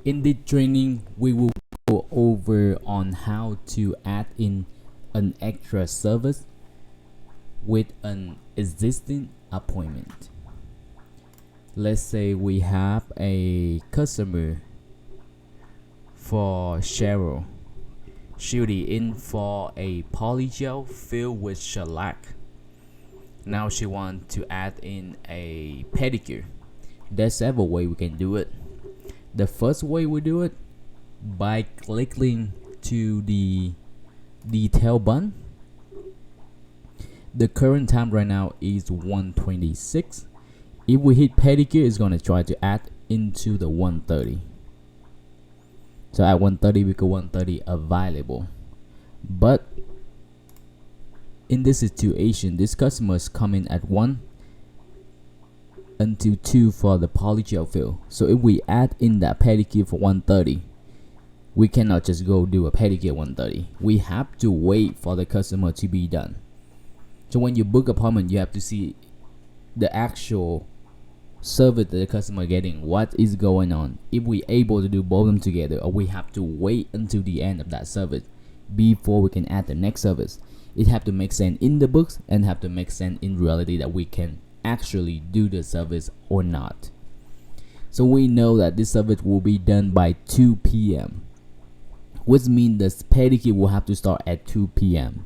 In this training, we will go over on how to add in an extra service with an existing appointment. Let's say we have a customer for Cheryl. She'll be in for a polygel filled with shellac. Now she wants to add in a pedicure. There's several ways we can do it. The first way we do it by clicking to the detail button. The current time right now is 1:26. If we hit pedicure, it's gonna try to add into the 1:30. So at 1:30 we go 1:30 available. But in this situation, this customer is coming at 1 until 2 for the polygel fill. So if we add in that pedicure for 1:30, we cannot just go do a pedicure 1:30. We have to wait for the customer to be done. So when you book appointment, you have to see the actual service that the customer getting, what is going on. If we able to do both of them together, or we have to wait until the end of that service before we can add the next service. It have to make sense in the books and have to make sense in reality that we can actually do the service or not. So we know that this service will be done by 2 p.m. which means the pedicure will have to start at 2 p.m.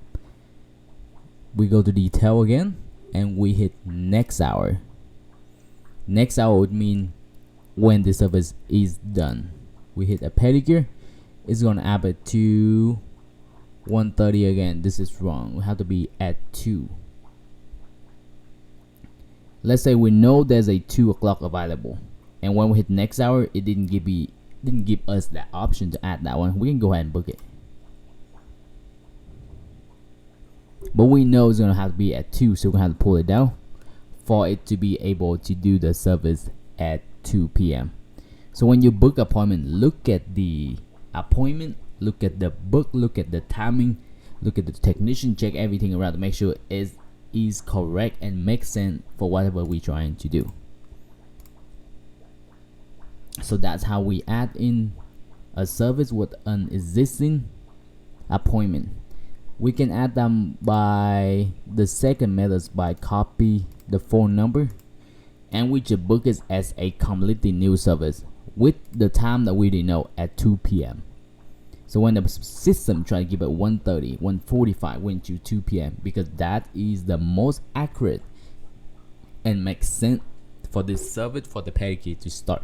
We go to detail again and we hit next hour. Next hour would mean when the service is done. We hit a pedicure, it's gonna add it to 1:30 again. This is wrong. We have to be at 2. Let's say we know there's a 2 o'clock available, and when we hit next hour, it didn't give us that option to add that one. We can go ahead and book it, but we know it's gonna have to be at 2, so we're gonna have to pull it down for it to be able to do the service at 2 p.m. So when you book appointment, look at the appointment, look at the book, look at the timing, look at the technician, check everything around to make sure it is correct and makes sense for whatever we're trying to do. So that's how we add in a service with an existing appointment. We can add them by the second method by copy the phone number, and we just book it as a completely new service with the time that we didn't know at 2 p.m. So when the system try to give it 1:30, 1:45, went to 2 p.m. because that is the most accurate and makes sense for this service for the pedicure to start.